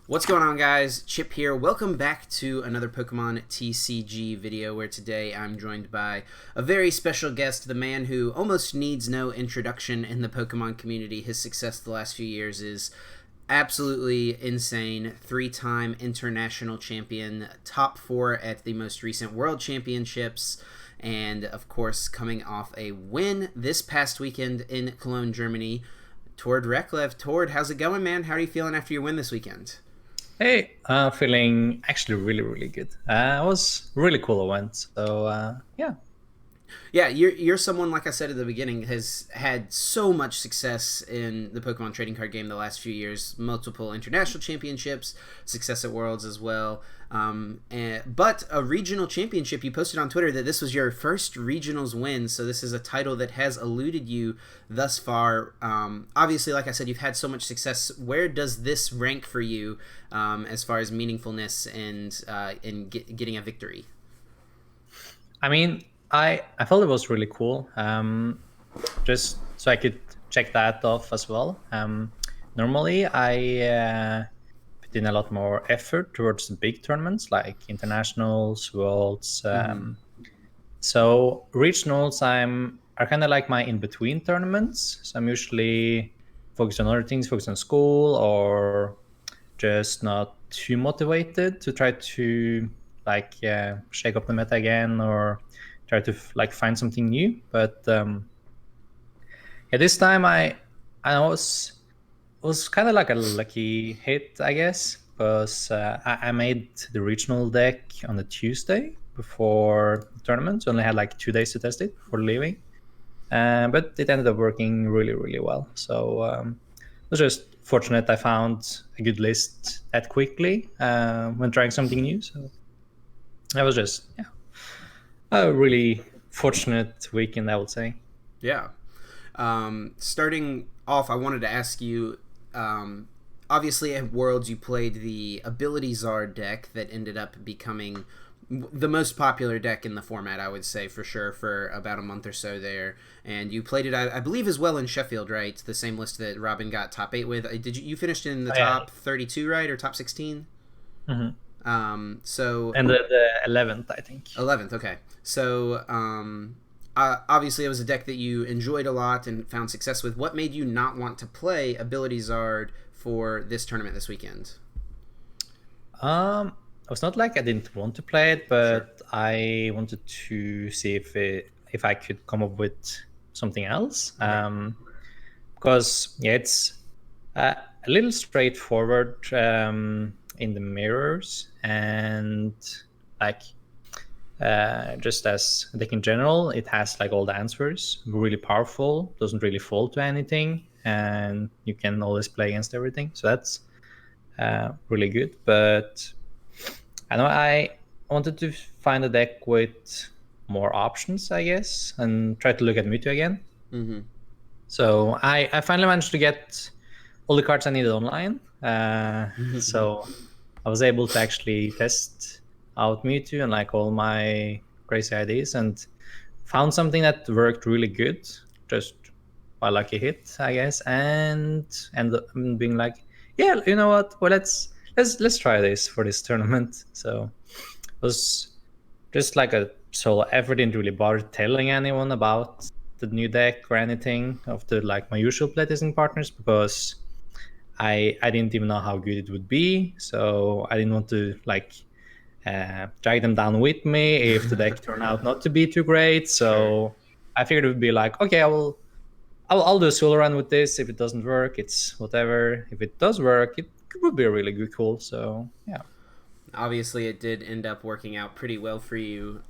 What's going on, guys? Chip here. Welcome back to another Pokemon TCG video where today I'm joined by a very special guest, the man who almost needs no introduction in the Pokemon community. His success the last few years is absolutely insane. Three-time international champion, top 4 at the most recent World Championships, and of course coming off a win this past weekend in Cologne, Germany. Toward Reklev. Toward, how's it going, man? How are you feeling after your win this weekend? Hey, feeling actually really good. It was really cool event. So yeah. Yeah, you're someone, like I said at the beginning, has had so much success in the Pokemon trading card game the last few years. Multiple international championships, success at Worlds as well. But a regional championship, you posted on Twitter that this was your first regionals win. So this is a title that has eluded you thus far. Obviously, like I said, you've had so much success. Where does this rank for you as far as meaningfulness and in getting a victory? I mean, I felt it was really cool. Just so I could check that off as well. Normally I put in a lot more effort towards the big tournaments like internationals, worlds. So regionals are kind of like my in between tournaments. So I'm usually focused on other things, focused on school, or just not too motivated to try to shake up the meta again or try to find something new. But yeah, this time I was kind of like a lucky hit, I guess, because I made the regional deck on a Tuesday before the tournament. So I only had like 2 days to test it before leaving. But it ended up working really well. So it was just fortunate I found a good list that quickly when trying something new. So that was just a really fortunate weekend, I would say. Yeah. Starting off, I wanted to ask you. Obviously, at Worlds, you played the Ability Zard deck that ended up becoming the most popular deck in the format, I would say, for sure, for about a month or so there. And you played it, I believe, as well in Sheffield, right? The same list that Robin got top 8 with. Did you finished in the Oh, yeah. top 32, right? Or top 16? Hmm. So And the 11th, I think. 11th, okay. So, obviously, it was a deck that you enjoyed a lot and found success with. What made you not want to play Ability Zard for this tournament this weekend? It was not like I didn't want to play it, Sure. but I wanted to see if I could come up with something else. Okay. Because yeah, it's a little straightforward in the mirrors and like just as a deck in general, it has like all the answers, really powerful, doesn't really fall to anything, and you can always play against everything. So that's really good. But I know I wanted to find a deck with more options, I guess, and try to look at Mewtwo again. Mm-hmm. So I finally managed to get all the cards I needed online. So I was able to actually test out Mewtwo and like all my crazy ideas and found something that worked really good, just by lucky hit, I guess, and being like, yeah, you know what? Well, let's try this for this tournament. So it was just like a solo effort. Didn't really bother telling anyone about the new deck or anything of the like my usual playtesting partners because I didn't even know how good it would be. So I didn't want to drag them down with me if the deck turned out not to be too great. Sure. So I figured it would be like, okay, I'll do a solo run with this. If it doesn't work, it's whatever. If it does work, it would be a really good cool. So yeah. Obviously, it did end up working out pretty well for you.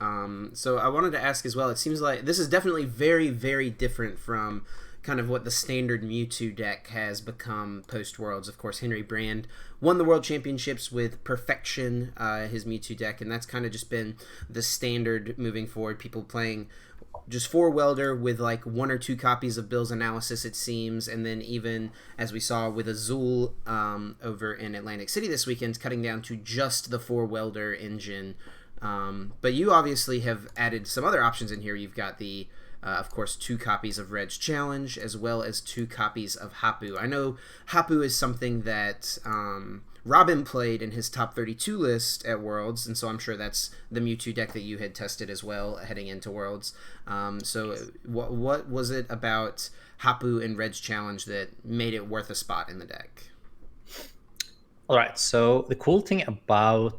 So I wanted to ask as well. It seems like this is definitely very different from kind of what the standard Mewtwo deck has become post Worlds. Of course, Henry Brand won the World Championships with perfection, his Mewtwo deck, and that's kind of just been the standard moving forward. People playing just 4 welder with like 1 or 2 copies of Bill's analysis, it seems, and then even as we saw with Azul over in Atlantic City this weekend, cutting down to just the 4 welder engine. But you obviously have added some other options in here. You've got the Of course, 2 copies of Reg Challenge, as well as 2 copies of Hapu. I know Hapu is something that Robin played in his top 32 list at Worlds, and so I'm sure that's the Mewtwo deck that you had tested as well heading into Worlds. So what was it about Hapu and Reg Challenge that made it worth a spot in the deck? All right, so the cool thing about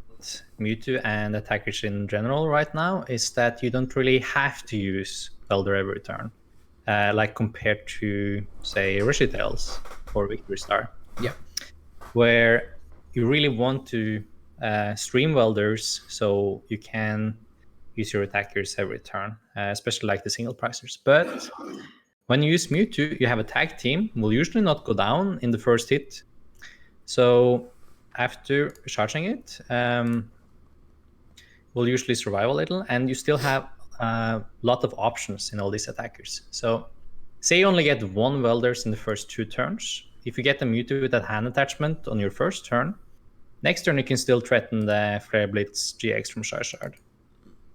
Mewtwo and attackers in general right now is that you don't really have to use Welder every turn, like compared to, say, Richey Tails or Victory Star. Yeah. Where you really want to stream Welders so you can use your attackers every turn, especially like the single pricers. But when you use Mewtwo, you have a tag team, will usually not go down in the first hit. So after charging it, will usually survive a little, and you still have a lot of options in all these attackers. So say you only get 1 Welders in the first 2 turns. If you get a Mewtwo with that hand attachment on your first turn, next turn you can still threaten the Flare Blitz GX from Charizard.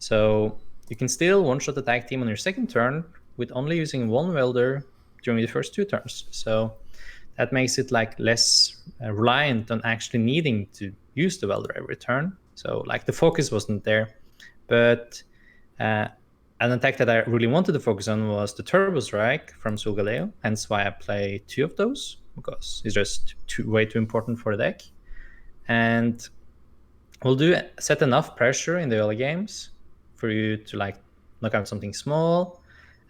So you can still one-shot the tag team on your second turn with only using 1 Welder during the first 2 turns. So that makes it like less reliant on actually needing to use the Welder every turn. So like the focus wasn't there. But an attack that I really wanted to focus on was the Turbo Strike from Solgaleo. Hence why I play 2 of those, because it's just way too important for the deck. And we'll set enough pressure in the early games for you to like knock out something small.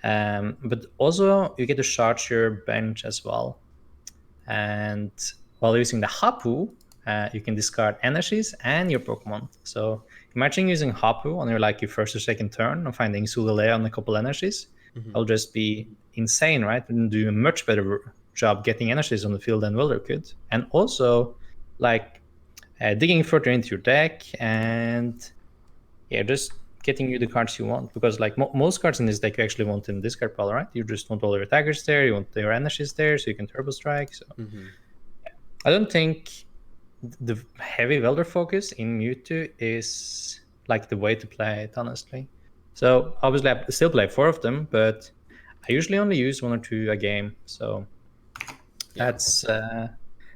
But also you get to charge your bench as well. And while using the Hapu, you can discard energies and your Pokemon. So imagine using Hapu on your first or second turn and finding Solgaleo on a couple energies. It'll just be insane, right? And do a much better job getting energies on the field than Welder could. And also digging further into your deck and just getting you the cards you want, because most cards in this deck you actually want in the discard pile, right? You just want all your attackers there, you want your energies there, so you can Turbo Strike. So I don't think the heavy Welder focus in Mewtwo is like the way to play it, honestly. So obviously I still play 4 of them, but I usually only use 1 or 2 a game. So that's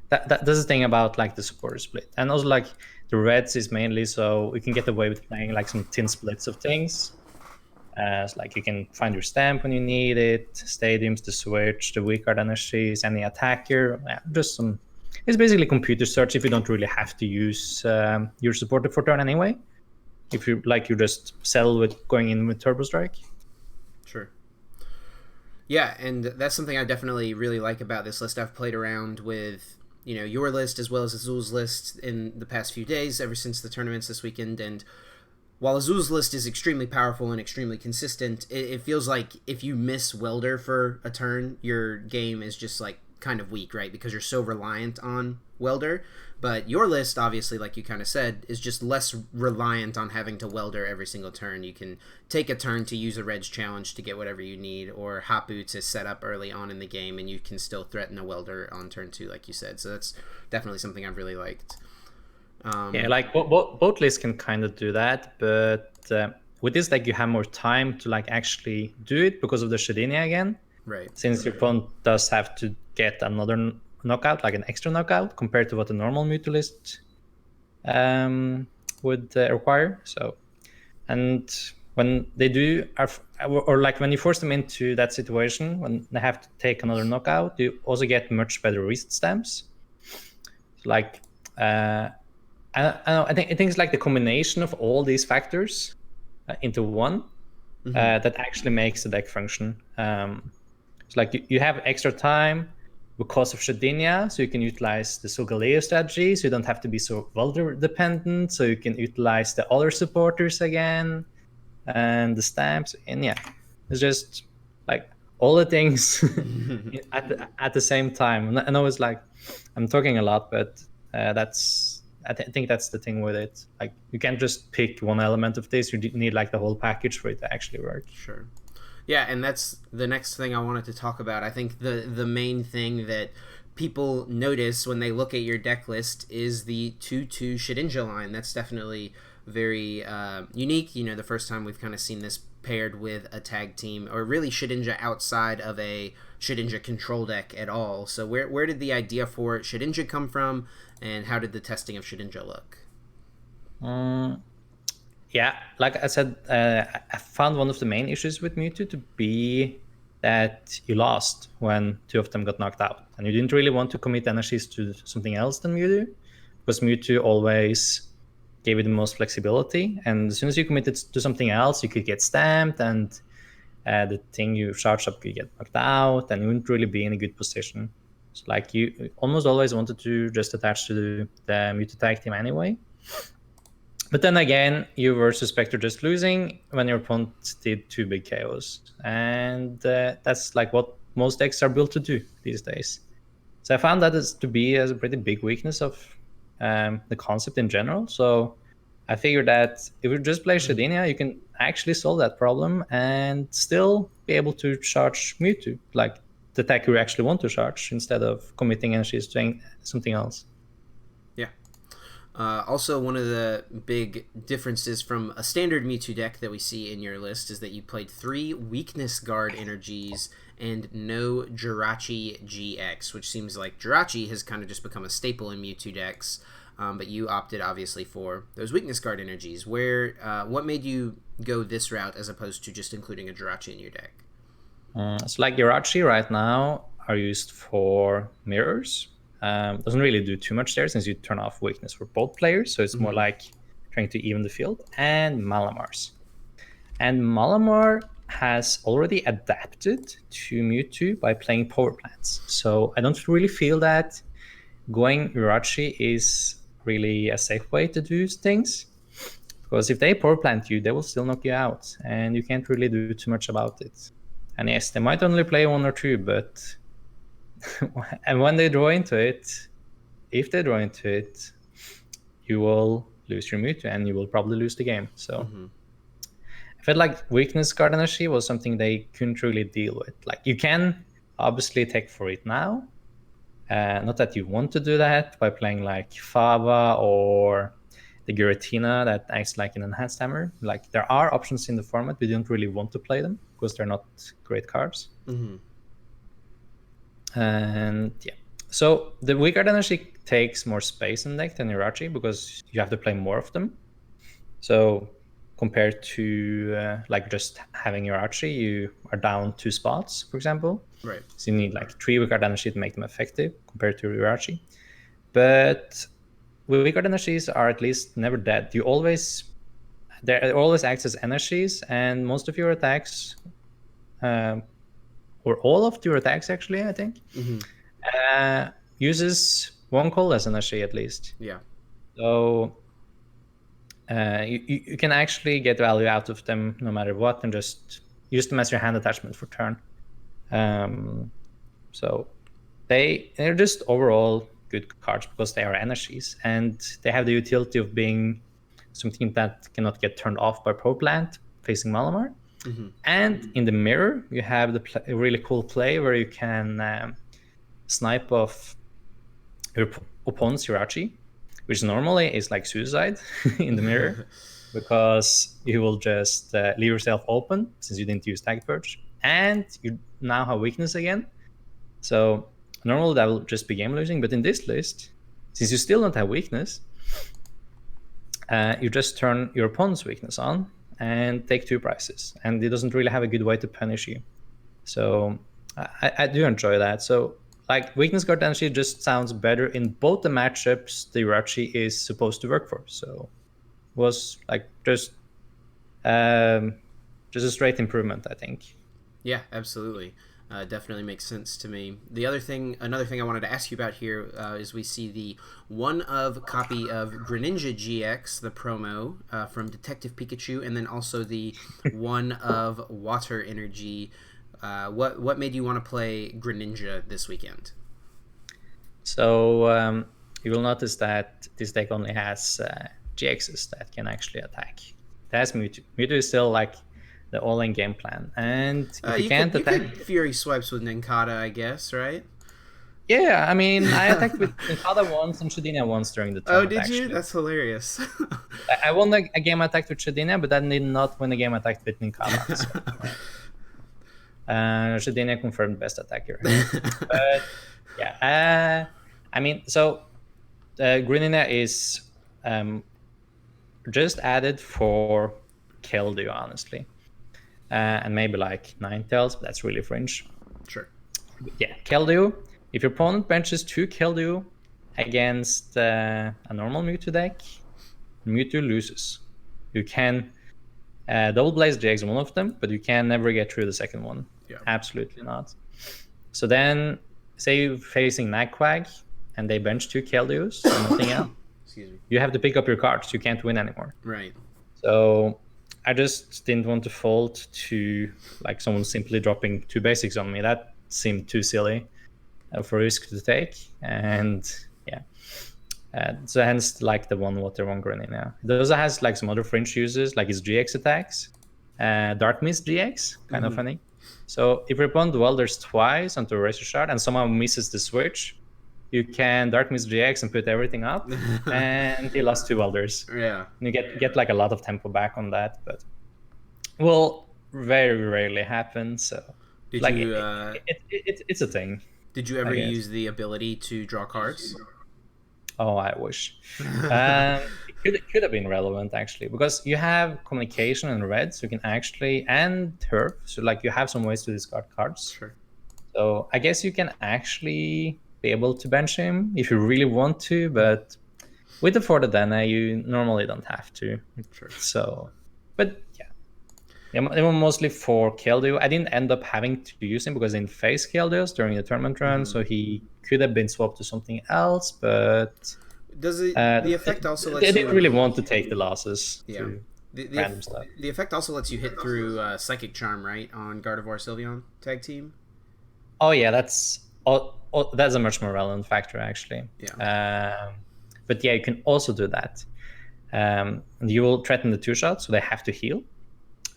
that's the thing about the supporter split. And also the reds is mainly so you can get away with playing some tin splits of things. As you can find your stamp when you need it, stadiums, the switch, the weak card energies, any attacker. Just some. It's basically computer search if you don't really have to use your supporter for turn anyway. If you you just settle with going in with Turbo Strike. Sure. Yeah, and that's something I definitely really like about this list. I've played around with your list as well as Azul's list in the past few days, ever since the tournaments this weekend. And while Azul's list is extremely powerful and extremely consistent, it feels like if you miss Welder for a turn, your game is just kind of weak, right? Because you're so reliant on Welder. But your list, obviously, like you kind of said, is just less reliant on having to Welder every single turn. You can take a turn to use a Reg Challenge to get whatever you need, or Hapu to set up early on in the game, and you can still threaten a Welder on turn 2, like you said. So that's definitely something I've really liked. Both lists can kind of do that, but with this you have more time to actually do it because of the Shedinia again. Right. Since your opponent does have to get another knockout, an extra knockout, compared to what a normal Mewtwo list would require. So, and when they do, or when you force them into that situation, when they have to take another knockout, you also get much better reset stamps. I think it's the combination of all these factors into one that actually makes the deck function. It's you have extra time because of Shedinia, so you can utilize the Solgaleo strategy, so you don't have to be so Welder dependent, so you can utilize the other supporters again, and the stamps, and it's just all the things at the same time. I know it's I'm talking a lot, but I think that's the thing with it. You can't just pick one element of this. You need the whole package for it to actually work. Sure. Yeah, and that's the next thing I wanted to talk about. I think the main thing that people notice when they look at your deck list is the 2/2 Shedinja line. That's definitely very unique. The first time we've kind of seen this paired with a tag team, or really Shedinja outside of a Shedinja control deck at all. So where did the idea for Shedinja come from, and how did the testing of Shedinja look? Yeah, like I said, I found one of the main issues with Mewtwo to be that you lost when two of them got knocked out, and you didn't really want to commit energies to something else than Mewtwo, because Mewtwo always gave you the most flexibility, and as soon as you committed to something else, you could get stamped, and the thing you charged up could get knocked out, and you wouldn't really be in a good position. So, like, you almost always wanted to just attach to the Mewtwo tag team anyway. But then again, you were suspected just losing when your opponent did 2 big KOs. And that's like what most decks are built to do these days. So I found that to be as a pretty big weakness of the concept in general. So I figured that if you just play Shedinja, you can actually solve that problem and still be able to charge Mewtwo, like the tech you actually want to charge, instead of committing energies to something else. Yeah. Also, one of the big differences from a standard Mewtwo deck that we see in your list is that you played 3 Weakness Guard energies and no Jirachi GX, which seems like Jirachi has kind of just become a staple in Mewtwo decks, but you opted obviously for those Weakness Guard energies. What made you go this route as opposed to just including a Jirachi in your deck? So like Jirachi right now are used for mirrors. Doesn't really do too much there since you turn off weakness for both players, so it's more like trying to even the field. And Malamars. And Malamar has already adapted to Mewtwo by playing power plants. So I don't really feel that going Jirachi is really a safe way to do things. Because if they power plant you, they will still knock you out, and you can't really do too much about it. And yes, they might only play 1 or 2, but and when they draw into it, if they draw into it, you will lose your Mewtwo and you will probably lose the game. So I felt like Weakness Guard energy was something they couldn't really deal with. Like, you can obviously take for it now. Not that you want to do that by playing like Fava or the Giratina that acts like an enhanced hammer. Like, there are options in the format, we don't really want to play them because they're not great cards. And yeah, so the Weak Guard energy takes more space in deck than Jirachi because you have to play more of them. So compared to like just having Jirachi, you are down 2 spots, for example. Right. So you need like 3 Weak Guard energy to make them effective compared to Jirachi. But Weak Guard energies are at least never dead. They always act as energies, and most of your attacks, or all of your attacks actually, I think, uses 1 colorless energy at least. Yeah. So you can actually get value out of them no matter what, and just use them as your hand attachment for turn. So they're just overall good cards because they are energies, and they have the utility of being something that cannot get turned off by Pro Plant facing Malamar. And in the mirror, you have the really cool play where you can snipe off your opponent's Jirachi, which normally is like suicide in the mirror, because you will just leave yourself open since you didn't use Tag Purge, and you now have weakness again. So normally that will just be game losing, but in this list, since you still don't have weakness, you just turn your opponent's weakness on and take 2 prizes, and it doesn't really have a good way to punish you. So I do enjoy that. So like Weakness Guard energy just sounds better in both the matchups the Jirachi is supposed to work for. So it was like just a straight improvement, I think. Yeah, absolutely. Definitely makes sense to me. Another thing I wanted to ask you about here is we see the 1-of copy of Greninja GX, the promo from Detective Pikachu, and then also the 1-of Water Energy. What made you want to play Greninja this weekend? So you will notice that this deck only has GXs that can actually attack. It has Mewtwo. Mewtwo is still like the all-in game plan, and if you can't attack, could Fury Swipes with Ninkata, I guess, right? Yeah, I mean, I attacked with Ninkada once and Shadina once during the Oh, tournament, did you? actually. That's hilarious. I won a game attacked with Shadina, but I did not win a game attacked with Ninkada. So, Shadina confirmed best attacker. But yeah, I mean, so Grenina is just added for Keldeo, honestly. And maybe like Ninetales, but that's really fringe. Sure. Yeah, Keldeo. If your opponent benches 2 Keldeo against a normal Mewtwo deck, Mewtwo loses. You can double Blaze GX one of them, but you can never get through the second one. Yeah. Absolutely not. So then, say you're facing Nightquag and they bench 2 Keldeos and nothing else. Excuse me. You have to pick up your cards. You can't win anymore. Right. So I just didn't want to fold to like someone simply dropping 2 basics on me. That seemed too silly for risk to take. And yeah. So hence like the one water, one Grenina. It also has like some other fringe uses, like its GX attacks. Dark Mist GX, kind of funny. So if your opponent welders twice onto a Razor Shard and someone misses the switch, you can Dark Mist GX and put everything up, and he lost 2 welders. Yeah. And you get like a lot of tempo back on that, but will very rarely happen. So Did like you? it's a thing. Did you ever use the ability to draw cards? Oh, I wish. It could have been relevant actually, because you have communication and red, so you can actually, and turf, so like you have some ways to discard cards. Sure. So I guess you can actually be able to bench him if you really want to, but with the Fortadena, you normally don't have to. Sure. So, but yeah. They were mostly for Keldeo. I didn't end up having to use him because I didn't face Keldeos during the tournament run, so he could have been swapped to something else, but does it the effect also lets you... They didn't really want to take the losses. Yeah. To the random stuff. The effect also lets you hit through Psychic Charm, right, on Gardevoir Sylveon tag team? Oh yeah, that's a much more relevant factor actually. Yeah. But yeah, you can also do that. You will threaten the 2-shot, so they have to heal.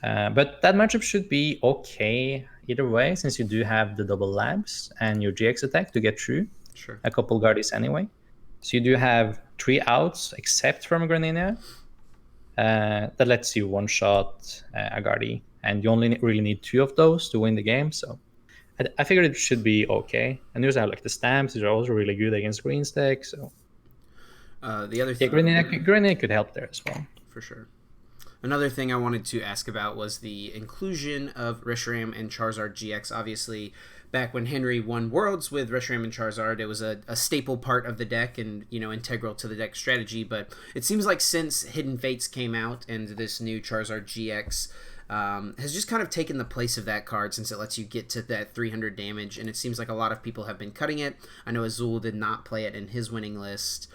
But that matchup should be okay either way, since you do have the double labs and your GX attack to get through. Sure. A couple Guardies anyway. So you do have 3 outs, except from Grenina. That lets you one-shot a Guardie, and you only really need 2 of those to win the game. So I figured it should be okay. And you also have like the stamps, which are also really good against green stack. So the other thing, Grenina could help there as well. For sure. Another thing I wanted to ask about was the inclusion of Reshiram and Charizard GX. Obviously, back when Henry won Worlds with Reshiram and Charizard, it was a staple part of the deck and, you know, integral to the deck strategy. But it seems like since Hidden Fates came out and this new Charizard GX has just kind of taken the place of that card, since it lets you get to that 300 damage. And it seems like a lot of people have been cutting it. I know Azul did not play it in his winning list.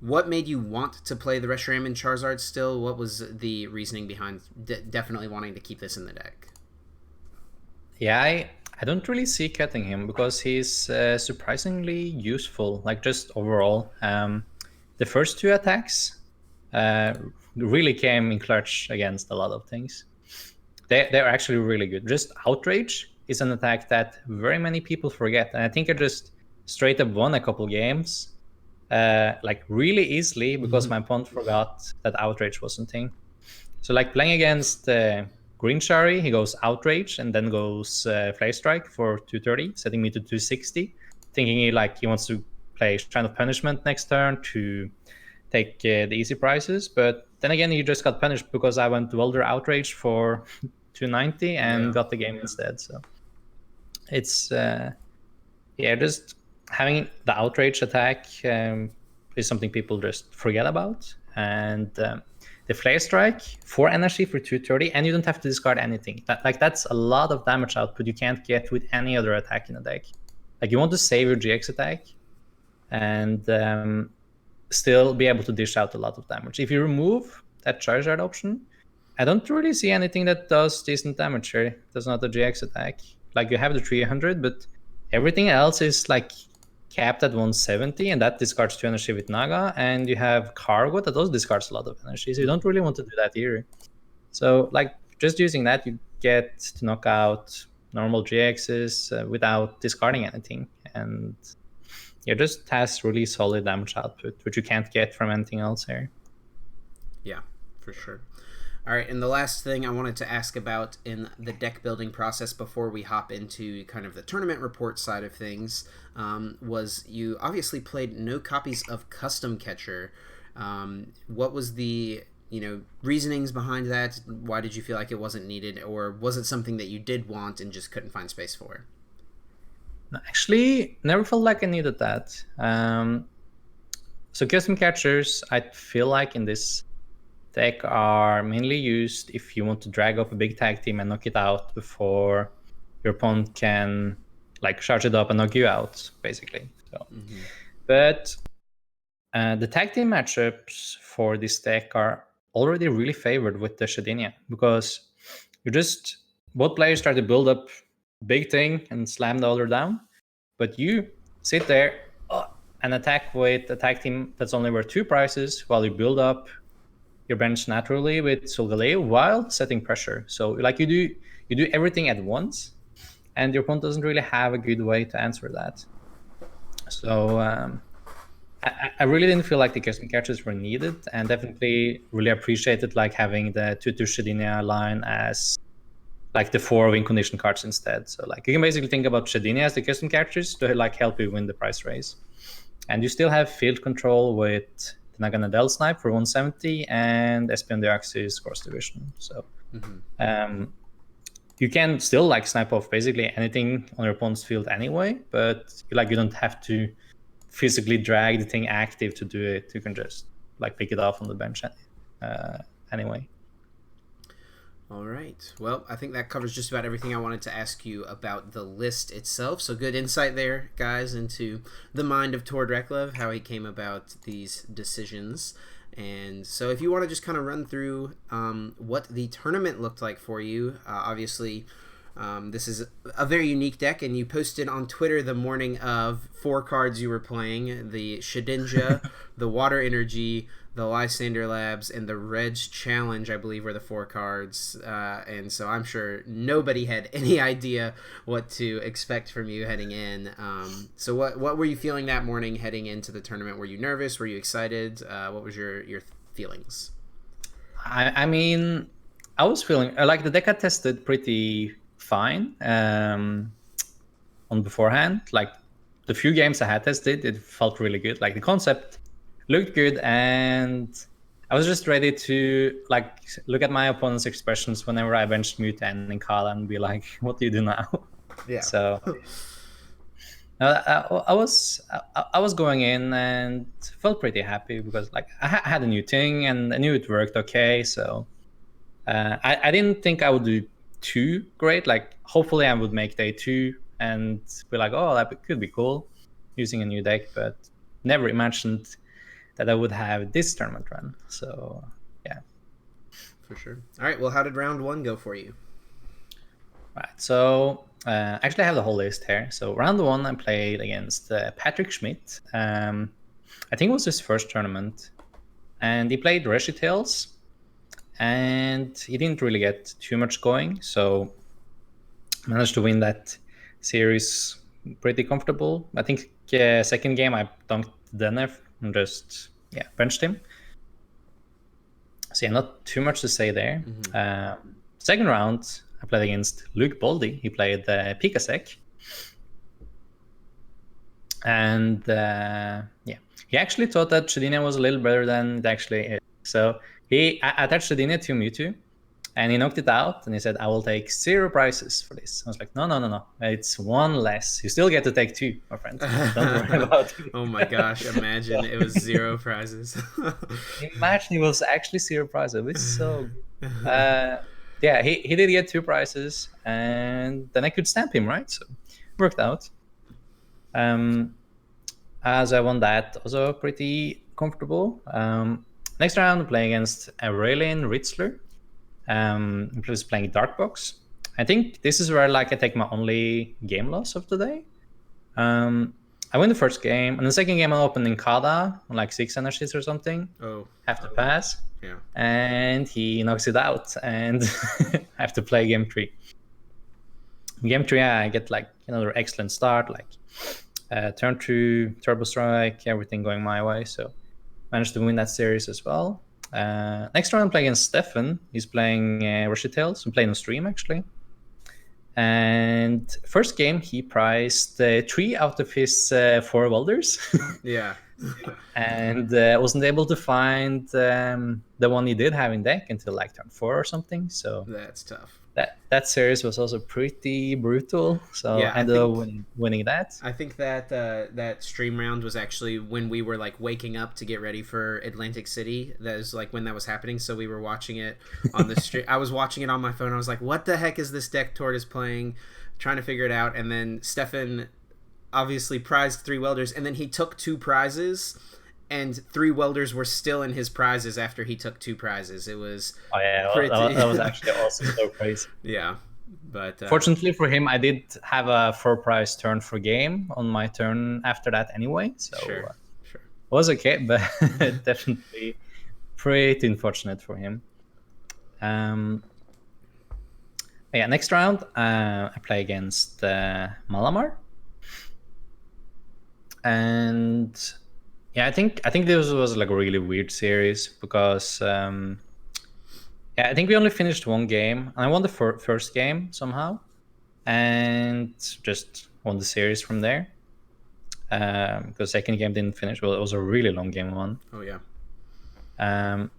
What made you want to play the Reshiram and Charizard still? What was the reasoning behind definitely wanting to keep this in the deck? Yeah, I don't really see cutting him because he's surprisingly useful, like just overall. The first 2 attacks really came in clutch against a lot of things. They're actually really good. Just Outrage is an attack that very many people forget. And I think I just straight up won a couple games like really easily because my opponent forgot that Outrage wasn't a thing. So like playing against Green Shari, he goes Outrage and then goes Flare Strike for 230, setting me to 260, thinking he wants to play Shrine of Punishment next turn to take the easy prizes. But then again, he just got punished because I went Welder Outrage for 290 and got the game instead. So it's just having the Outrage attack is something people just forget about. And the Flare Strike, 4 energy for 230, and you don't have to discard anything. That's a lot of damage output you can't get with any other attack in the deck. Like, you want to save your GX attack and still be able to dish out a lot of damage. If you remove that Charizard option, I don't really see anything that does decent damage here. That's not a GX attack. Like, you have the 300, but everything else is like capped at 170, and that discards 2 energy with Naga, and you have Cargo that also discards a lot of energy, so you don't really want to do that either. So like, just using that, you get to knock out normal GXs without discarding anything, and it just has really solid damage output, which you can't get from anything else here. Yeah, for sure. All right, and the last thing I wanted to ask about in the deck building process before we hop into kind of the tournament report side of things was you obviously played no copies of Custom Catcher. What was the reasonings behind that? Why did you feel like it wasn't needed, or was it something that you did want and just couldn't find space for? Actually, never felt like I needed that. So Custom Catchers, I feel like in this deck are mainly used if you want to drag up a big tag team and knock it out before your opponent can charge it up and knock you out, basically. So, but the tag team matchups for this deck are already really favored with the Shadinia, because both players try to build up a big thing and slam the other down, but you sit there and attack with a tag team that's only worth 2 prices while you build up your bench naturally with Solgaleo while setting pressure. So you do everything at once, and your opponent doesn't really have a good way to answer that. So I really didn't feel like the custom catchers were needed, and definitely really appreciated having the 2/2 Shadinia line as the 4 win condition cards instead. So you can basically think about Shadinia as the custom catchers to help you win the price race. And you still have field control with Naganadel Snipe for 170 and Espion Deoxys Cross Division. So you can still snipe off basically anything on your opponent's field anyway, but you don't have to physically drag the thing active to do it. You can just pick it off on the bench anyway. All right. Well, I think that covers just about everything I wanted to ask you about the list itself. So good insight there, guys, into the mind of Tord Reklev, how he came about these decisions. And so if you want to just kind of run through what the tournament looked like for you, obviously this is a very unique deck, and you posted on Twitter the morning of 4 cards you were playing: the Shedinja, the Water Energy, the Lysander Labs, and the Reg Challenge, I believe, were the 4 cards. And so I'm sure nobody had any idea what to expect from you heading in. So what were you feeling that morning heading into the tournament? Were you nervous? Were you excited? What was your feelings? I mean, I was feeling the deck had tested pretty fine on beforehand. The few games I had tested, it felt really good. The concept looked good, and I was just ready to look at my opponent's expressions whenever I benched Mute and Ninkala and be like, what do you do now? Yeah. So I was going in and felt pretty happy because I had a new thing and I knew it worked okay. So I didn't think I would do too great. Hopefully I would make day 2 and be like, oh, that could be cool using a new deck, but never imagined that I would have this tournament run. So yeah, for sure. All right, well, how did round 1 go for you? Right, so actually I have the whole list here. So round 1 I played against Patrick Schmidt. I think it was his first tournament, and he played Richey Tales, and he didn't really get too much going, so managed to win that series pretty comfortable. I think second game I dunked Denef and just benched him. So yeah, not too much to say there. Second round I played against Luke Baldy. He played Pikasek, and he actually thought that Shadinia was a little better than it actually is. So I attached Shadinia to Mewtwo, and he knocked it out, and he said, I will take 0 prizes for this. I was like, no. It's 1 less. You still get to take 2, my friend. Don't worry about it. Oh my gosh, imagine it was 0 prizes. Imagine it was actually 0 prizes. It's so good. He did get 2 prizes, and then I could stamp him, right? So worked out. As I won that, also pretty comfortable. Next round, I play against Aurelian Ritzler. He was playing Darkbox. I think this is where I take my only game loss of the day. I win the first game, and the second game I opened in Kada on 6 energies or something. Oh, have to pass. Yeah. And he knocks it out, and I have to play game 3. Game 3, I get another excellent start. Turn 2, Turbo Strike, everything going my way. So managed to win that series as well. Next round, I'm playing against Stefan. He's playing Richey Tales. I'm playing on stream, actually. And first game, he prized 3 out of his 4 welders. Yeah. And wasn't able to find the one he did have in deck until like turn 4 or something. So That's tough. That series was also pretty brutal. So Yeah, I ended up winning that. I think that that stream round was actually when we were like waking up to get ready for Atlantic City. That was like when that was happening. So we were watching it on the stream. I was watching it on my phone. I was like, "What the heck is this deck Tortoise playing?" Trying to figure it out. And then Stefan obviously prized 3 welders, and then he took 2 prizes, and 3 welders were still in his prizes after he took 2 prizes. It was that was actually also so crazy. Yeah. But fortunately for him, I did have a 4 prize turn for game on my turn after that anyway. So sure. It was okay, but definitely pretty unfortunate for him. Yeah, next round, I play against Malamar. And yeah, I think this was like a really weird series because I think we only finished 1 game, and I won the first game somehow, and just won the series from there. Because second game didn't finish. Well, it was a really long game 1. Oh yeah.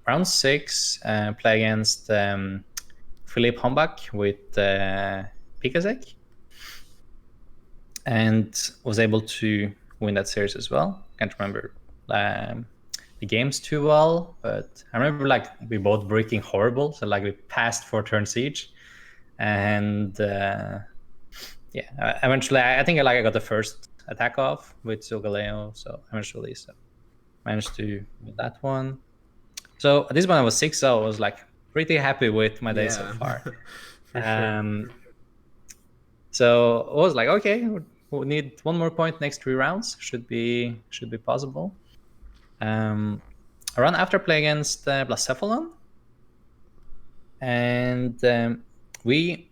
Round 6, play against Philippe Hombach with Pikasek, and was able to win that series as well. Can't remember the games too well, but I remember like we both breaking horrible. So like we passed 4 turns each, and eventually I think I got the first attack off with Silgaleo. So eventually, managed to win that one. So at this point I was 6, so I was like pretty happy with my day so far. Sure. So I was like, okay, we'll need 1 more point next 3 rounds. Should be possible. I run after play against Blacephalon, and we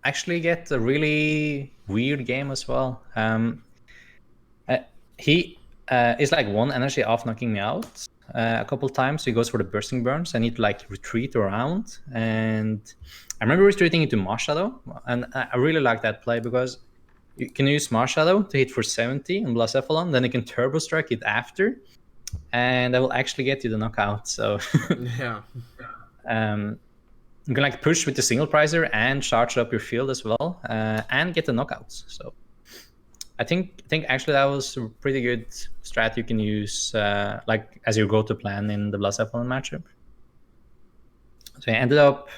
actually get a really weird game as well. He is like 1 energy off knocking me out a couple times. So he goes for the bursting burns. I need to like retreat around, and I remember retreating into Marshadow, and I really like that play because you can use Marshadow to hit for 70 on Blacephalon, then you can Turbo Strike it after, and that will actually get you the knockout. So yeah. You can like push with the single prizer and charge up your field as well, and get the knockouts. So I think actually that was a pretty good strat you can use like as your go-to plan in the Blacephalon matchup. So I ended up,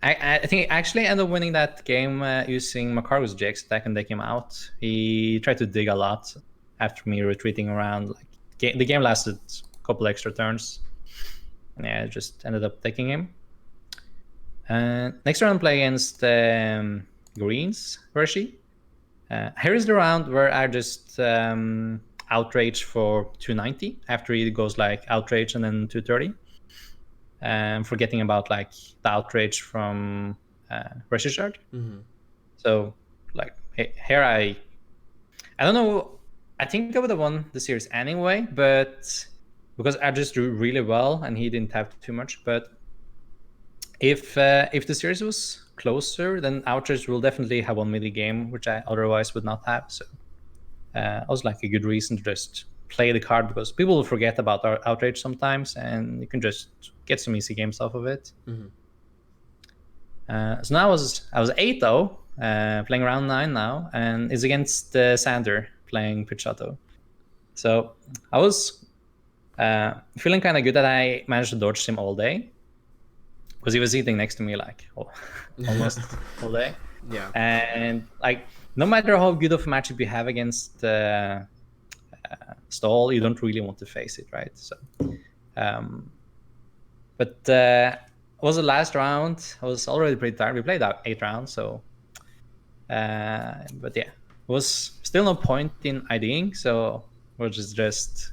I think I actually ended up winning that game using Makar's GX attack, and they came out. He tried to dig a lot after me retreating around. Like the game lasted a couple extra turns, and I just ended up taking him. Next round, I play against Greens Richey. Here is the round where I just outrage for 290 after he goes like outrage and then 230. Forgetting about like the outrage from Richard. Mm-hmm. So like here I don't know. I think I would have won the series anyway, but because I just drew really well and he didn't have too much. But if the series was closer, then outrage will definitely have won me the game, which I otherwise would not have. So it was like a good reason to just play the card, because people will forget about our outrage sometimes, and you can just get some easy games off of it. Mm-hmm. So now I was 8-0, playing round 9 now, and it's against Sander playing Pichato. So I was feeling kind of good that I managed to dodge him all day, because he was sitting next to me like almost all day. Yeah. And like no matter how good of a matchup you have against Stall, you don't really want to face it, right? So, but it was the last round. I was already pretty tired. We played out 8 rounds, so. But yeah, it was still no point in IDing, so we're just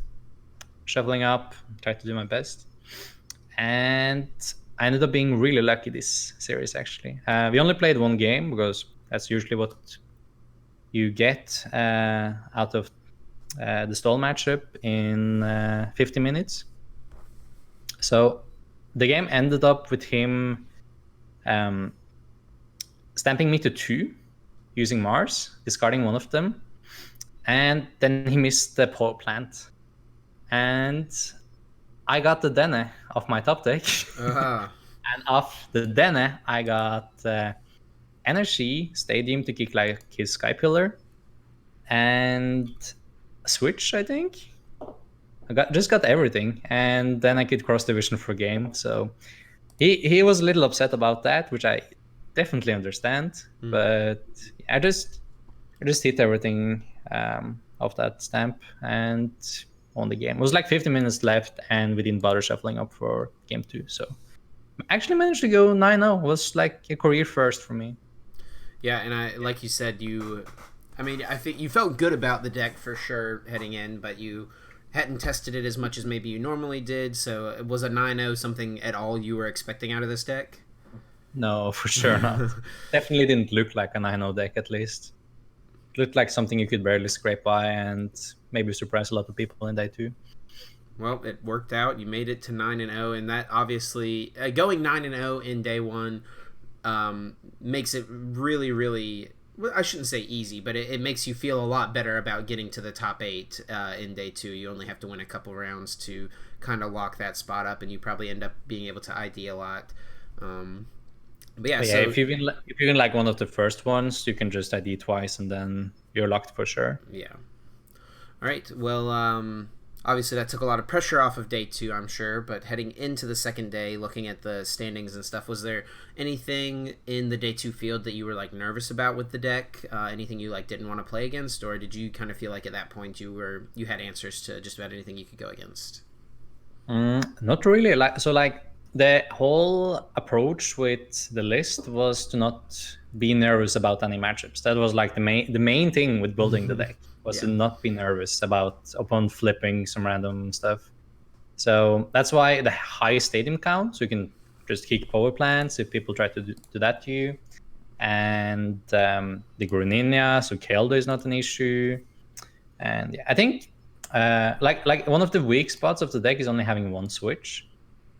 shuffling up, try to do my best, and I ended up being really lucky this series. Actually, we only played 1 game because that's usually what you get out of the stall matchup in 50 minutes. So the game ended up with him stamping me to 2 using Mars, discarding one of them, and then he missed the power plant. And I got the Dene off my top deck. Uh-huh. And off the Dene, I got Energy, Stadium to kick like his Sky Pillar, and Switch, I think. Just got everything, and then I could cross division for game. So he was a little upset about that, which I definitely understand. But I just hit everything off that stamp and won the game. It was like 50 minutes left, and we didn't bother shuffling up for game 2. So I actually managed to go 9-0. It was like a career first for me. Yeah, and like you said, I think you felt good about the deck for sure heading in, but you hadn't tested it as much as maybe you normally did. So it was a 9-0 something at all you were expecting out of this deck? No, for sure not. Definitely didn't look like a 9-0 deck, at least. It looked like something you could barely scrape by and maybe surprise a lot of people in day 2. Well, it worked out. You made it to 9-0, and that obviously going 9-0 in day 1 makes it really, really. Well, I shouldn't say easy, but it makes you feel a lot better about getting to the top 8 in day 2. You only have to win a couple rounds to kind of lock that spot up, and you probably end up being able to ID a lot. But yeah, if you win like one of the first ones, you can just ID twice, and then you're locked for sure. Yeah. All right. Well, obviously that took a lot of pressure off of day 2, I'm sure. But heading into the second day, looking at the standings and stuff, was there anything in the day 2 field that you were like nervous about with the deck? Anything you like didn't want to play against, or did you kind of feel like at that point you had answers to just about anything you could go against? Not really. Like the whole approach with the list was to not be nervous about any matchups. That was like the main thing with building the deck was to not be nervous upon flipping some random stuff. So that's why the high stadium count, so you can just kick power plants if people try to do that to you. And the Gruninja, so Keldo is not an issue. And yeah, I think like one of the weak spots of the deck is only having one switch.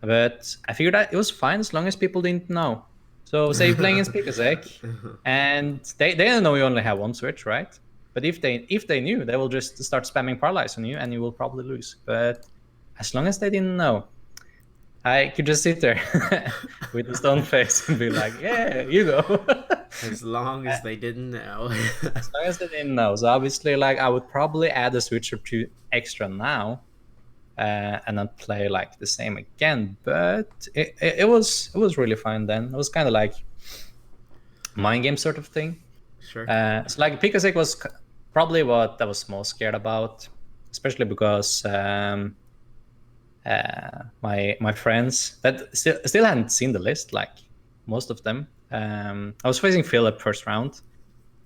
But I figured that it was fine as long as people didn't know. So say you're playing against Pikasek, and they don't know you only have one switch, right? But if they knew, they will just start spamming Paralyze on you, and you will probably lose. But as long as they didn't know, I could just sit there with a stone face and be like, "Yeah, you go." As long as they didn't know. As long as they didn't know. So obviously, like I would probably add a switch or 2 extra now. And not play like the same again, but it was really fun then. It was kind of like mind game sort of thing. Sure. So like Pikasek was probably what I was most scared about, especially because my friends that still hadn't seen the list, like most of them. I was facing Philip first round,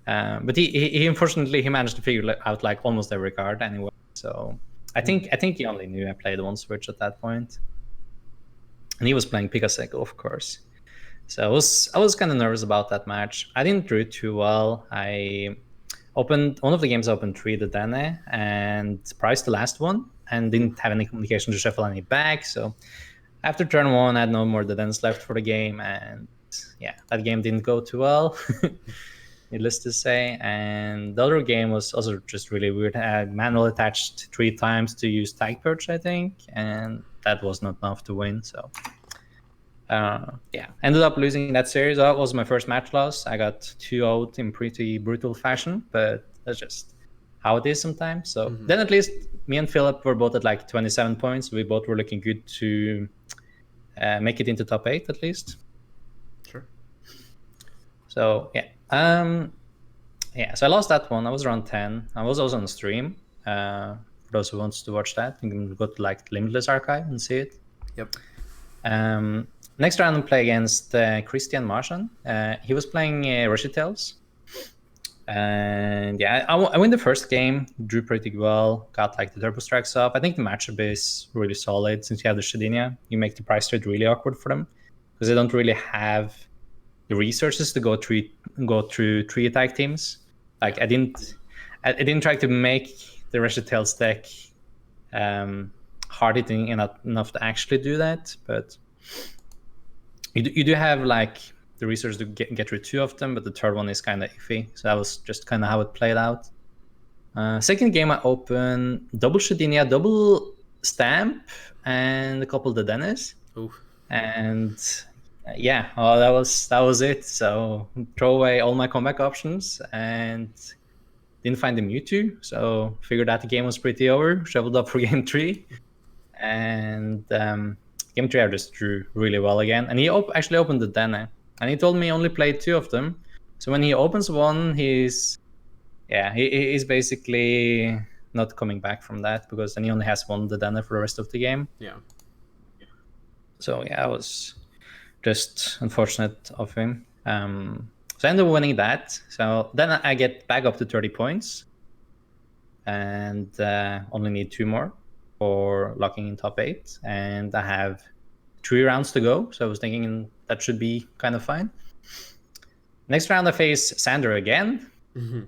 but he unfortunately managed to figure out like almost every card anyway. So. I think he only knew I played one switch at that point, and he was playing Pikasek, of course. So I was kind of nervous about that match. I didn't do it too well. I opened one of the games. I opened 3 the Dene and priced the last one, and didn't have any communication to shuffle any back. So after turn 1, I had no more Denes left for the game, and yeah, that game didn't go too well. Needless to say. And the other game was also just really weird. I had manual attached 3 times to use Tag Purge, I think, and that was not enough to win. So yeah, ended up losing that series. That was my first match loss. I got 2-0 in pretty brutal fashion, but that's just how it is sometimes. So then at least me and Philip were both at like 27 points. We both were looking good to make it into top 8 at least. Sure. So yeah. So I lost that one. I was around 10. I was also on stream. For those who wants to watch that, you can go to like Limitless Archive and see it. Yep. Next round I play against Christian Martian. He was playing Richey Tales. And yeah, I win the first game, drew pretty well, got like the Turbo Strikes up. I think the matchup is really solid since you have the Shadinia. You make the price trade really awkward for them because they don't really have the resources to go through 3 attack teams. Like I didn't try to make the Reshatel's deck hard hitting enough to actually do that, but you do have like the resource to get through 2 of them, but the third one is kind of iffy. So that was just kind of how it played out. Second game I opened double Shadinia, double Stamp, and a couple of Dennis. Oof. And yeah, that was it. So throw away all my comeback options and didn't find the Mewtwo. So figured out the game was pretty over. Shoveled up for game 3, and game 3 I just drew really well again. And he actually opened the Dene, and he told me he only played 2 of them. So when he opens one, he's basically not coming back from that, because then he only has one Dene for the rest of the game. Yeah. So yeah, it was just unfortunate of him. So I ended up winning that. So then I get back up to 30 points, and only need 2 more for locking in top 8. And I have 3 rounds to go. So I was thinking that should be kind of fine. Next round I face Sander again. Mm-hmm.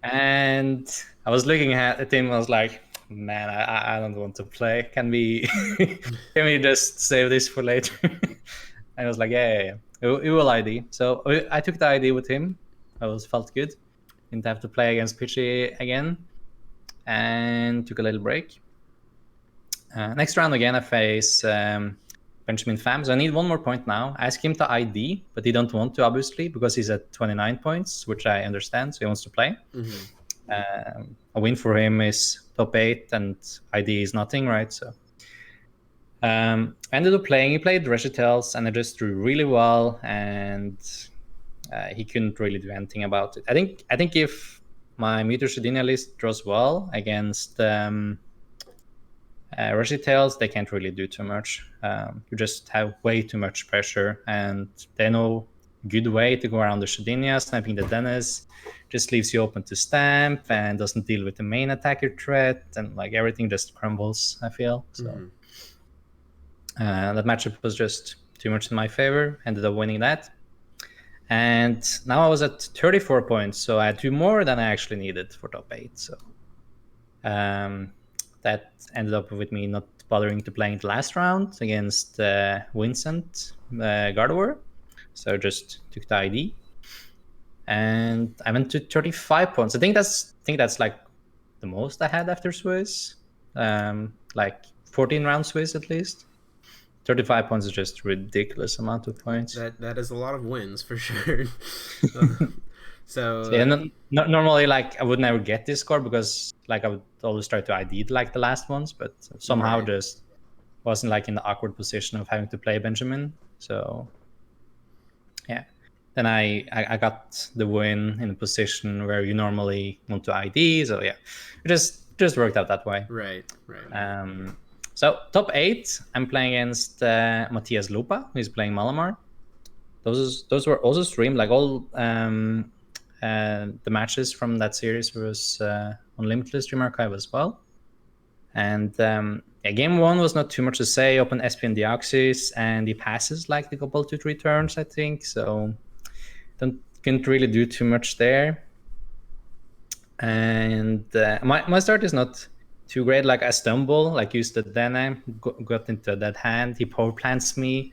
And I was looking at him, I was like, man, I don't want to play. Can we just save this for later? I was like, yeah. It will ID. So I took the ID with him. Felt good. Didn't have to play against Richey again. And took a little break. Next round again, I face Benjamin Pham. So I need 1 more point now. I ask him to ID, but he don't want to, obviously, because he's at 29 points, which I understand. So he wants to play. Mm-hmm. A win for him is top 8, and ID is nothing, right? So I ended up playing. He played Recitals, and I just drew really well, and he couldn't really do anything about it. I think if my Meteor Shadinia list draws well against Recitals, they can't really do too much. You just have way too much pressure, and they know good way to go around the Shadinia. Sniping the Dennis just leaves you open to Stamp and doesn't deal with the main attacker threat, and like everything just crumbles, I feel. So that matchup was just too much in my favor. Ended up winning that. And now I was at 34 points, so I had 2 more than I actually needed for top 8. So that ended up with me not bothering to playing the last round against Vincent Gardevoir. So just took the ID, and I went to 35 points. I think that's like the most I had after Swiss, like 14 round Swiss at least. 35 points is just ridiculous amount of points. That is a lot of wins for sure. So yeah, normally like I would never get this score, because like I would always try to ID like the last ones, but somehow just wasn't like in the awkward position of having to play Benjamin. So yeah, then I got the win in a position where you normally want to ID. So yeah, it just worked out that way. Right. So top 8, I'm playing against Matthias Lupa, who's playing Malamar. Those were also streamed, like all the matches from that series was on Limitless Stream Archive as well. And game 1 was not too much to say. Open SP and Deoxys, and he passes like the couple 2-3 turns, I think. So couldn't really do too much there. And my start is not too great. Like I stumble, like used the Dene, got into that hand. He power plants me.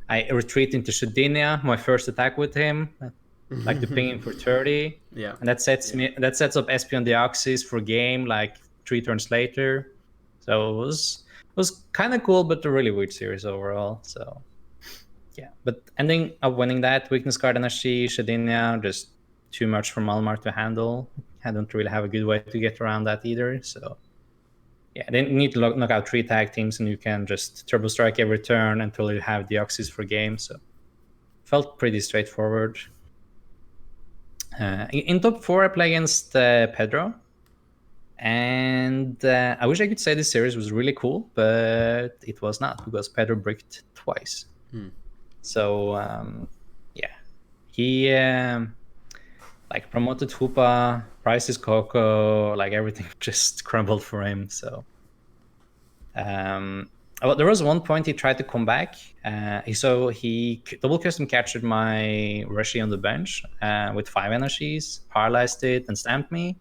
I retreat into Shadinia, my first attack with him, like the pinging for 30. Yeah. And that sets up SP on Deoxys for game like 3 turns later. So it was kind of cool, but a really weird series overall. So yeah, but ending up winning that, weakness card Anashi, Shadinia, just too much for Malmar to handle. I don't really have a good way to get around that either. So yeah, then you need to knock out 3 tag teams, and you can just turbo strike every turn until you have Deoxys for game. So felt pretty straightforward. In top 4, I play against Pedro. And I wish I could say this series was really cool, but it was not, because Pedro bricked twice. So yeah, he like promoted Hoopa, priced his Coco, like everything just crumbled for him. So well, there was one point he tried to come back. He double custom captured my Richey on the bench with 5 energies, paralyzed it, and stamped me.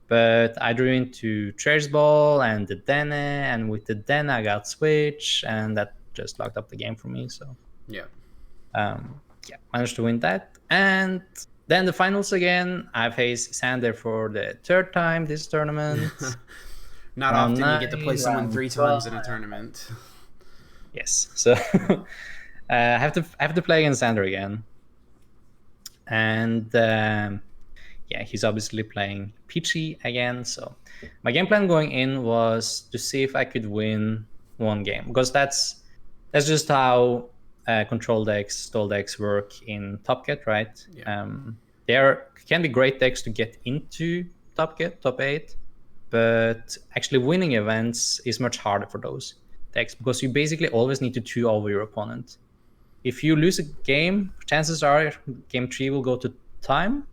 But I drew into Chair's Ball and the Dene, and with the Dene I got Switch, and that just locked up the game for me. So Yeah. yeah, managed to win that. And then the finals again. I faced Sander for the 3rd time this tournament. Not Round often you get to 9, play someone round 3 12. times in a tournament. Yes, so I have to play against Sander again, and yeah, he's obviously playing Peachy again. So my game plan going in was to see if I could win one game, because that's just how control decks, stall decks work in Top Cat, right? Yeah. There can be great decks to get into Top Cat, top 8, but actually winning events is much harder for those decks, because you basically always need to 2 over your opponent. If you lose a game, chances are game 3 will go to time,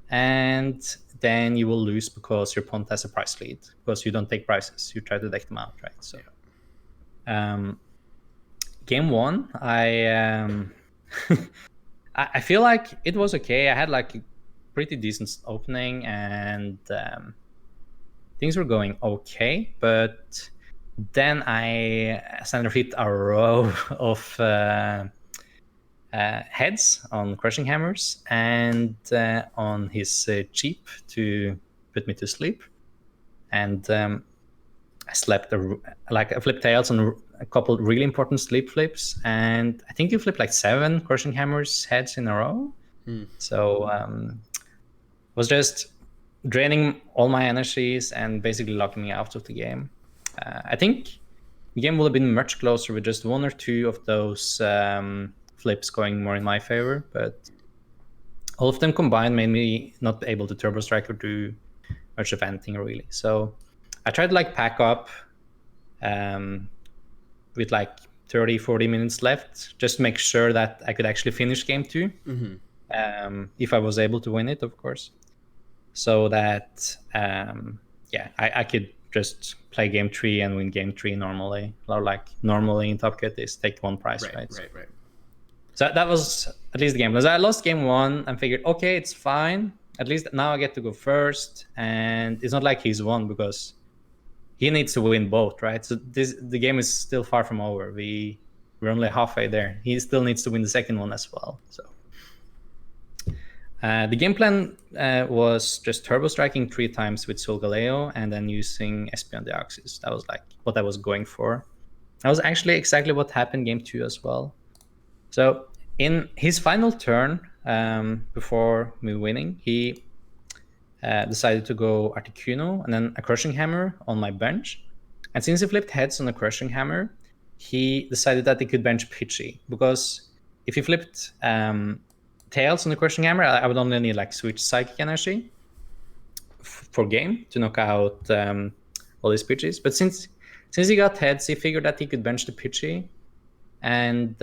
and then you will lose because your opponent has a price lead, because you don't take prices, you try to deck them out, right? So game 1, I feel like it was okay. I had like a pretty decent opening, and things were going okay, but then Sander hit a row of heads on crushing hammers and on his cheap to put me to sleep. And I slept I flipped tails on a couple really important sleep flips, and I think you flipped like 7 crushing hammers heads in a row. So was just draining all my energies and basically locking me out of the game. I think the game would have been much closer with just 1 or 2 of those flips going more in my favor, but all of them combined made me not able to turbo strike or do much of anything really. So I tried to like pack up with like 30-40 minutes left, just to make sure that I could actually finish game 2, if I was able to win it, of course, so that I could just play game 3 and win game 3 normally, or like normally in Top Cat is take 1 prize, right? Right. So that was at least the game. Because I lost game 1 and figured, okay, it's fine. At least now I get to go first, and it's not like he's won, because he needs to win both, right? So the game is still far from over. We're only halfway there. He still needs to win the second one as well. So the game plan was just turbo striking 3 times with Sol Galeo and then using Espion Deoxys. That was like what I was going for. That was actually exactly what happened game 2 as well. So in his final turn, before me winning, he decided to go Articuno and then a Crushing Hammer on my bench. And since he flipped heads on a Crushing Hammer, he decided that he could bench Pitchy, because if he flipped tails on the Crushing Hammer, I would only need like Switch Psychic Energy for game to knock out all his Pitchies. But since he got heads, he figured that he could bench the Pitchy, and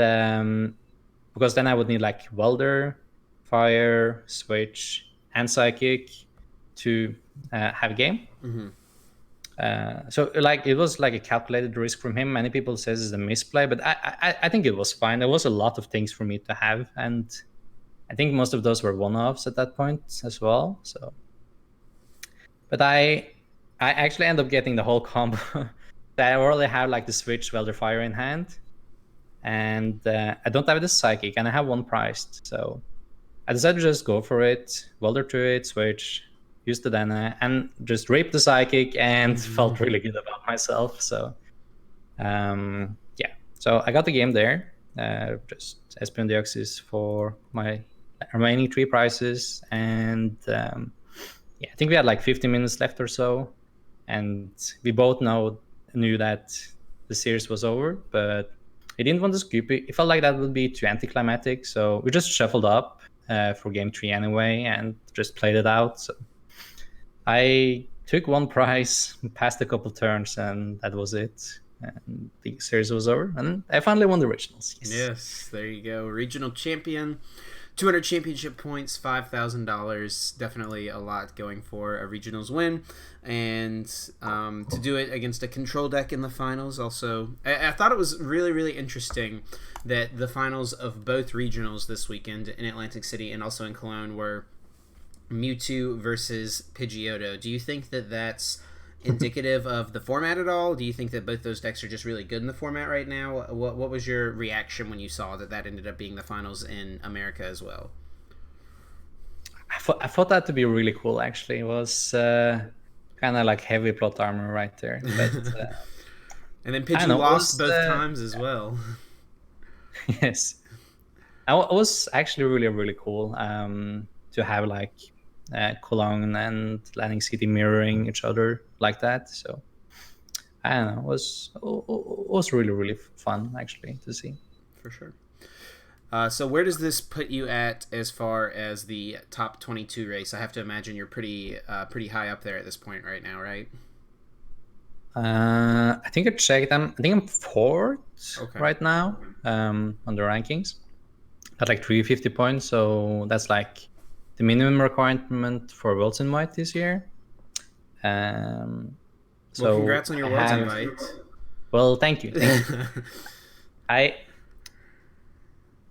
because then I would need like Welder, Fire, Switch, and Psychic to have a game. So like it was like a calculated risk from him. Many people says it's a misplay, but I think it was fine. There was a lot of things for me to have, and I think most of those were one-offs at that point as well. So, but I actually end up getting the whole combo. I already have like the Switch, Welder, Fire in hand, and I don't have the Psychic, and I have 1 priced. So I decided to just go for it, Welder to it, Switch, use the Dana, and just rape the Psychic, and felt really good about myself. So so I got the game there. Just Espion Deoxys for my remaining 3 prizes, and I think we had like 50 minutes left or so, and we both knew that the series was over, but we didn't want to scoop it. It felt like that would be too anticlimactic, so we just shuffled up for game 3 anyway and just played it out. So I took 1 prize, passed a couple turns, and that was it. And the series was over, and I finally won the regionals. Yes, there you go, regional champion. 200 championship points, $5,000. Definitely a lot going for a regionals win. And to do it against a control deck in the finals, also, I thought it was really, really interesting that the finals of both regionals this weekend in Atlantic City and also in Cologne were Mewtwo versus Pidgeotto. Do you think that that's indicative of the format at all? Do you think that both those decks are just really good in the format right now? What was your reaction when you saw that ended up being the finals in America as well? I thought that to be really cool. Actually, it was kind of like heavy plot armor right there. But and then I don't Pidgey know. It lost was both times as well. yes, it was actually really really cool to have like Cologne and Landing City mirroring each other like that. So I don't know. It was really really fun actually to see. For sure. So where does this put you at as far as the top 22 race? I have to imagine you're pretty high up there at this point right now, right? I think I checked. I think I'm fourth right now on the rankings at like 350 points. So that's like the minimum requirement for Worlds Invite this year. Well, congrats on your Worlds Invite. Well, thank you. I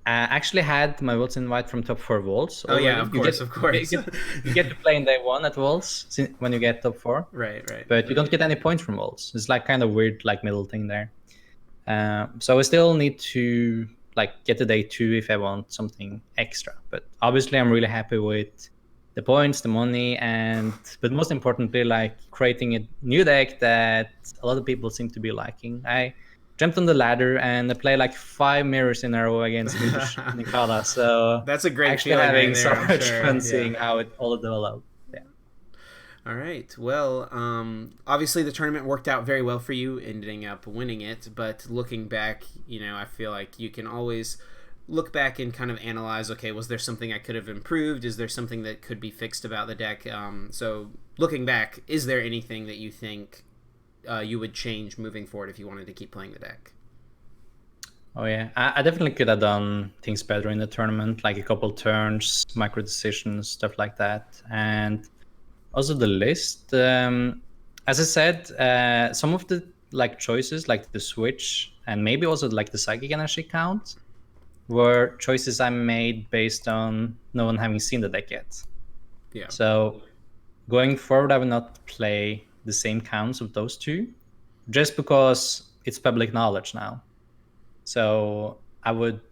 actually had my Worlds Invite from top 4 Worlds already. Oh yeah, of course. You get to play in day 1 at Worlds when you get top 4. Right. But you don't get any points from Worlds. It's like kind of weird, like middle thing there. So I still need to like get to day 2 if I want something extra. But obviously, I'm really happy with the points, the money, but most importantly, like creating a new deck that a lot of people seem to be liking. I jumped on the ladder and I play like 5 mirrors in a row against Nikala. So that's a great actually feeling having right there, so much fun seeing how it all developed. Yeah. All right. Well, obviously the tournament worked out very well for you, ending up winning it. But looking back, I feel like you can always look back and kind of analyze, okay, was there something I could have improved? Is there something that could be fixed about the deck? So looking back, is there anything that you think you would change moving forward if you wanted to keep playing the deck? Oh yeah, I definitely could have done things better in the tournament, like a couple turns, micro decisions, stuff like that. And also the list, as I said, some of the like choices, like the switch, and maybe also like the psychic energy count, were choices I made based on no one having seen the deck yet. Yeah. So going forward, I will not play the same counts of those two, just because it's public knowledge now. So I would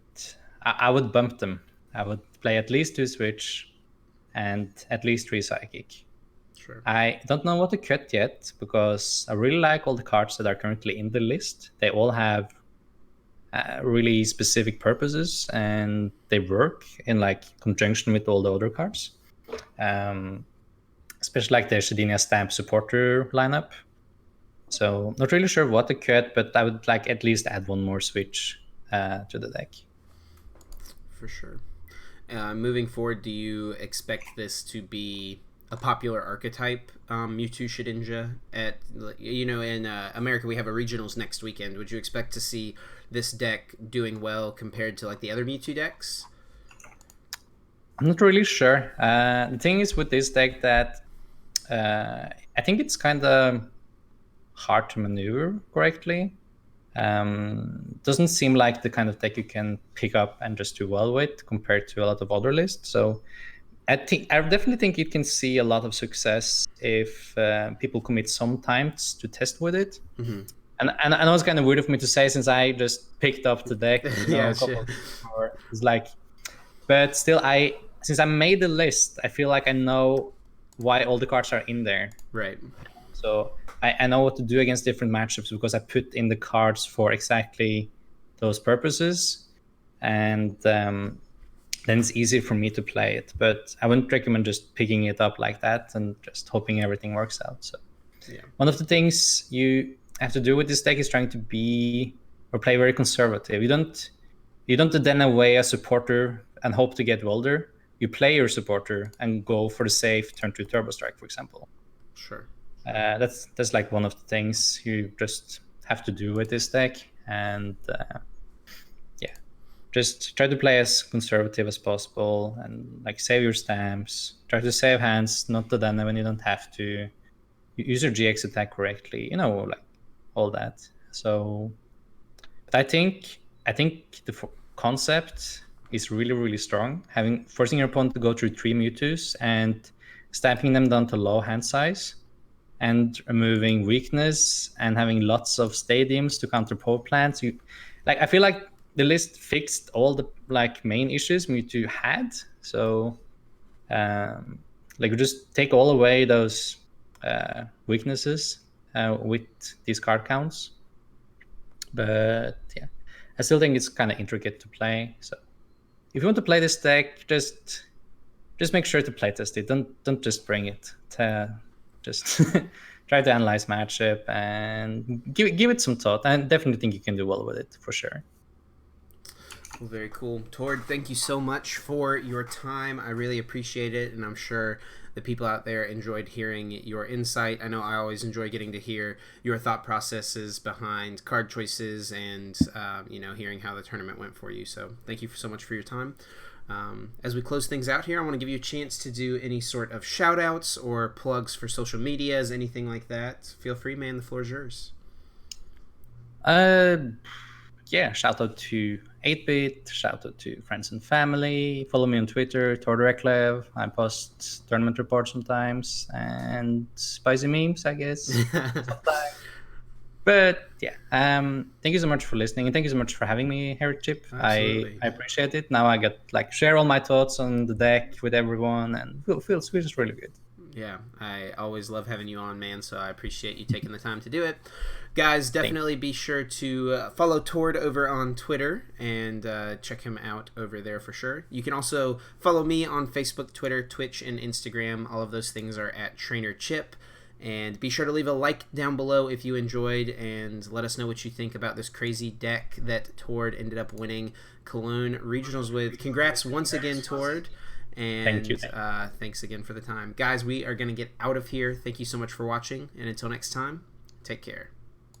bump them. I would play at least 2 switch and at least 3 psychic. Sure. I don't know what to cut yet because I really like all the cards that are currently in the list. They all have really specific purposes and they work in like conjunction with all the other cards. Especially like the Shedinia Stamp supporter lineup. So not really sure what to cut, but I would like at least add 1 more switch to the deck. For sure. Moving forward, do you expect this to be a popular archetype, Mewtwo Shedinja? In America we have a regionals next weekend. Would you expect to see this deck doing well compared to like the other Mewtwo decks? I'm not really sure. The thing is with this deck that I think it's kind of hard to maneuver correctly. Doesn't seem like the kind of deck you can pick up and just do well with compared to a lot of other lists. So I definitely think it can see a lot of success if people commit some times to test with it. Mm-hmm. And I know it's kind of weird of me to say since I just picked up the deck. Yeah, sure. It's like, but still, since I made the list, I feel like I know why all the cards are in there. Right. So I know what to do against different matchups because I put in the cards for exactly those purposes, and then it's easy for me to play it. But I wouldn't recommend just picking it up like that and just hoping everything works out. So one of the things you have to do with this deck is trying to play very conservative. You don't den away a supporter and hope to get Welder. You play your supporter and go for the safe turn 2 Turbo Strike, for example. Sure. That's like one of the things you just have to do with this deck, and yeah. just try to play as conservative as possible and like save your stamps. Try to save hands, not to then when you don't have to. Use your GX attack correctly, like all that. So, but I think the concept is really, really strong. Forcing your opponent to go through 3 Mewtwo's and stamping them down to low hand size, and removing weakness and having lots of stadiums to counter power plants. I feel like the list fixed all the like main issues Mewtwo had. So you just take all away those weaknesses with these card counts. But yeah, I still think it's kind of intricate to play. So if you want to play this deck, just make sure to playtest it. Don't just bring it. Just try to analyze matchup and give it some thought. I definitely think you can do well with it for sure. Well, very cool. Tord, thank you so much for your time. I really appreciate it, and I'm sure the people out there enjoyed hearing your insight. I know I always enjoy getting to hear your thought processes behind card choices and, hearing how the tournament went for you. So thank you so much for your time. As we close things out here, I want to give you a chance to do any sort of shout-outs or plugs for social medias, anything like that. Feel free, man. The floor is yours. Yeah, shout out to 8-Bit, shout out to friends and family. Follow me on Twitter, Reklev. I post tournament reports sometimes and spicy memes, I guess. But yeah, thank you so much for listening, and thank you so much for having me here, Chip. I appreciate it. Now I get share all my thoughts on the deck with everyone, and feels really good. Yeah, I always love having you on, man, so I appreciate you taking the time to do it. Guys, definitely be sure to follow Tord over on Twitter and check him out over there for sure. You can also follow me on Facebook, Twitter, Twitch, and Instagram. All of those things are at Trainer Chip. And be sure to leave a like down below if you enjoyed, and let us know what you think about this crazy deck that Tord ended up winning Cologne Regionals with. Congrats once again, Tord. And thank you. Thanks again for the time. Guys, we are going to get out of here. Thank you so much for watching, and until next time, take care.